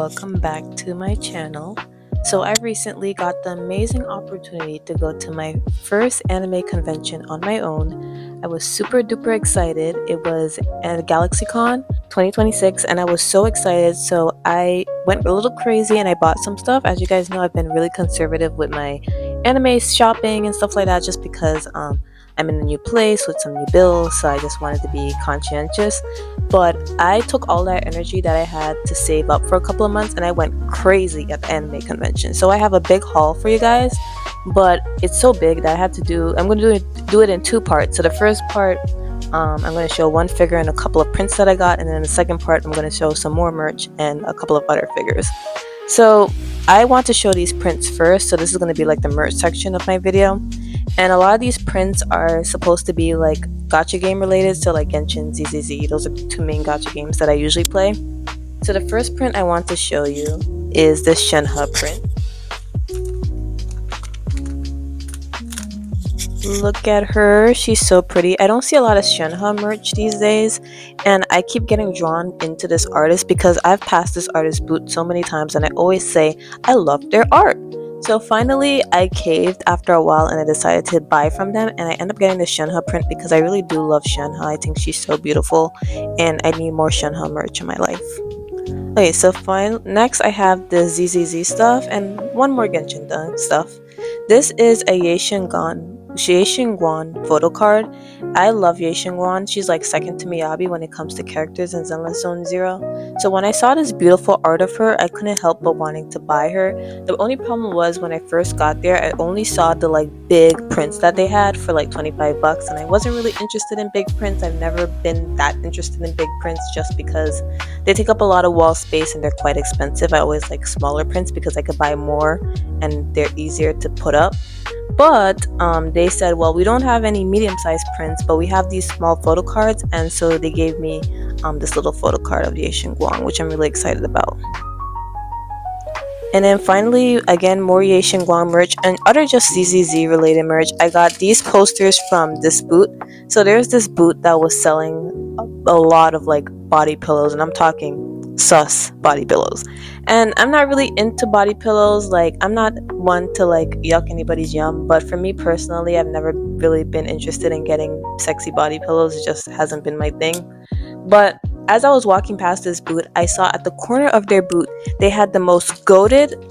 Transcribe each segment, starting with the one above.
welcome back to my channel. So I recently got the amazing opportunity to go to my first anime convention on my own. I was super duper excited. It was at GalaxyCon 2026 and I was so excited, so I went a little crazy and I bought some stuff. As you guys know, I've been really conservative with my anime shopping and stuff like that just because I'm in a new place with some new bills, so I just wanted to be conscientious. But I took all that energy that I had to save up for a couple of months and I went crazy at the anime convention. So I have a big haul for you guys, but it's so big that I'm going to do it in two parts. So the first part, I'm going to show one figure and a couple of prints that I got, and then the second part I'm going to show some more merch and a couple of other figures. So I want to show these prints first, so this is going to be like the merch section of my video. And a lot of these prints are supposed to be like gacha game related, so like Genshin, ZZZ, those are the two main gacha games that I usually play. So the first print I want to show you is this Shenhe print. Look at her, she's so pretty. I don't see a lot of Shenhe merch these days, and I keep getting drawn into this artist because I've passed this artist booth so many times and I always say I love their art. So finally I caved after a while and I decided to buy from them, and I ended up getting the Shenhe print because I really do love Shenhe. I think she's so beautiful and I need more Shenhe merch in my life. Okay, so next I have the ZZZ stuff and one more Genshin stuff. This is a Ye Xingguan photo card. I love Ye Xingguan. She's like second to Miyabi when it comes to characters in Zenless Zone Zero. So when I saw this beautiful art of her, I couldn't help but wanting to buy her. The only problem was when I first got there, I only saw the like big prints that they had for like 25 bucks, and I wasn't really interested in big prints. I've never been that interested in big prints just because they take up a lot of wall space and they're quite expensive. I always like smaller prints because I could buy more and they're easier to put up. But they said, well, we don't have any medium-sized prints, but we have these small photo cards, and so they gave me this little photo card of Ye Xingguan, which I'm really excited about. And then finally, again, more Ye Xingguan merch and other just ZZZ related merch. I got these posters from this booth. So there's this booth that was selling a lot of like body pillows, and I'm talking sus body pillows. And I'm not really into body pillows. Like, I'm not one to like yuck anybody's yum, but for me personally, I've never really been interested in getting sexy body pillows. It just hasn't been my thing. But as I was walking past this booth, I saw at the corner of their booth they had the most goated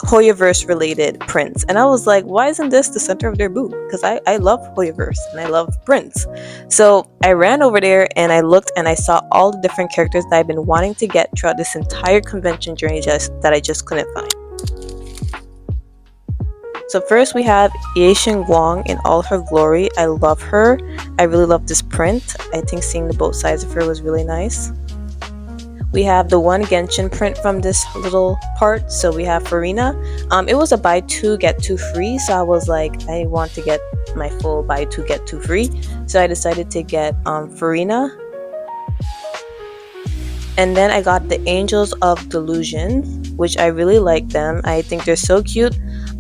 Hoyoverse related prints, and I was like, why isn't this the center of their booth? Because I love Hoyoverse and I love prints. So I ran over there and I looked and I saw all the different characters that I've been wanting to get throughout this entire convention journey that I just couldn't find. So first we have Ye Xingguan in all her glory. I love her. I really love this print. I think seeing the both sides of her was really nice. We have the one Genshin print from this little part. So we have Farina. It was a buy two get two free, so I was like, I want to get my full buy two get two free. So I decided to get Farina. And then I got the Angels of Delusion, which I really like them. I think they're so cute.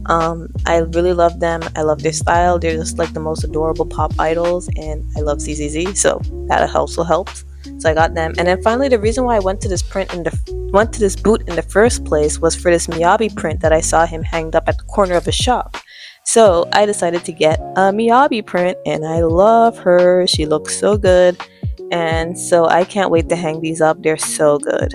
I really love them. I love their style. They're just like the most adorable pop idols, and I love ZZZ, so that also helps. So I got them. And then finally, the reason why I went to this booth in the first place was for this Miyabi print that I saw him hanged up at the corner of his shop. So I decided to get a Miyabi print, and I love her. She looks so good, and so I can't wait to hang these up. They're so good.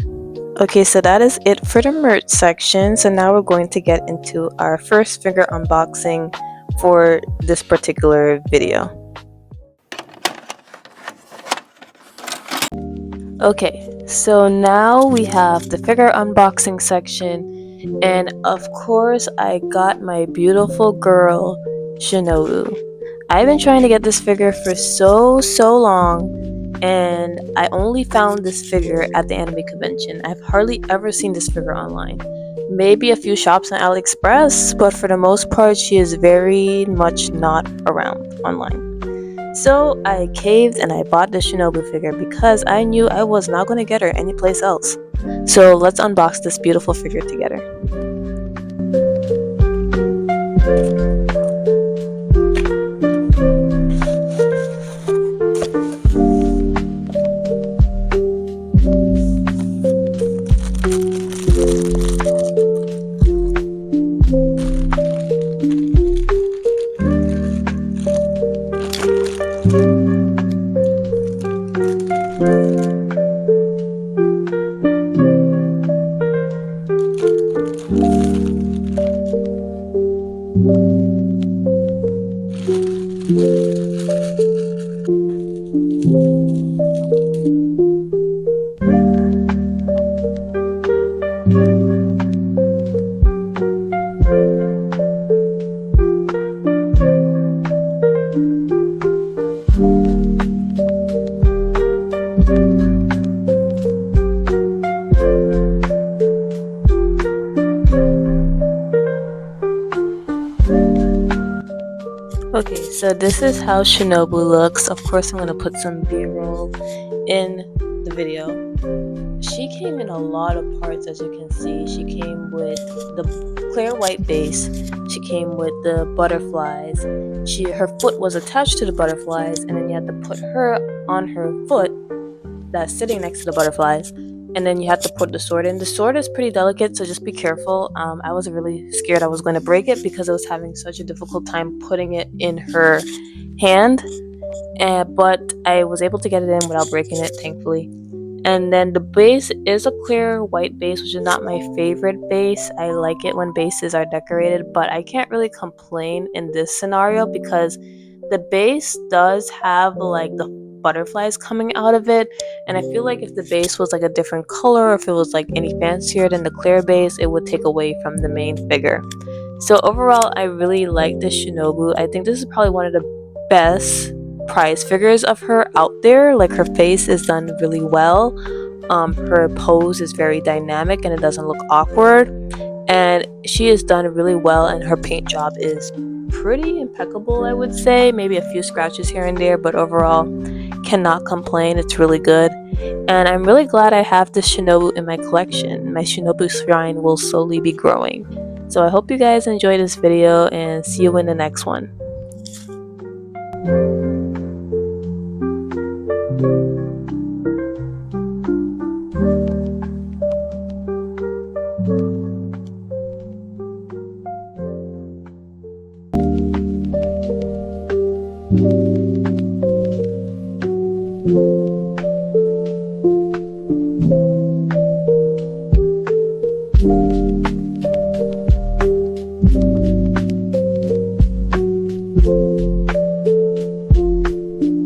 Okay, so that is it for the merch section. So now we're going to get into our first figure unboxing for this particular video. Okay, so now we have the figure unboxing section, and of course I got my beautiful girl Shinobu. I've been trying to get this figure for so long, and I only found this figure at the anime convention. I've hardly ever seen this figure online. Maybe a few shops on AliExpress, but for the most part she is very much not around online. So I caved and I bought the Shinobu figure because I knew I was not going to get her anyplace else. So let's unbox this beautiful figure together. Okay, so this is how Shinobu looks. Of course, I'm going to put some B-roll in the video. She came in a lot of parts, as you can see. She came with the clear white base. She came with the butterflies. Her foot was attached to the butterflies, and then you had to put her on her foot that's sitting next to the butterflies, and then you have to put the sword in. The sword is pretty delicate, so just be careful. I was really scared I was going to break it because I was having such a difficult time putting it in her hand, but I was able to get it in without breaking it, thankfully. And then the base is a clear white base, which is not my favorite base. I like it when bases are decorated, but I can't really complain in this scenario because the base does have like the butterflies coming out of it, and I feel like if the base was like a different color, or if it was like any fancier than the clear base, it would take away from the main figure. So overall, I really like this Shinobu. I think this is probably one of the best prize figures of her out there. Like, her face is done really well. Her pose is very dynamic and it doesn't look awkward. And she is done really well, and her paint job is pretty impeccable, I would say. Maybe a few scratches here and there, but overall, cannot complain. It's really good. And I'm really glad I have this Shinobu in my collection. My Shinobu shrine will slowly be growing. So I hope you guys enjoyed this video, and see you in the next one.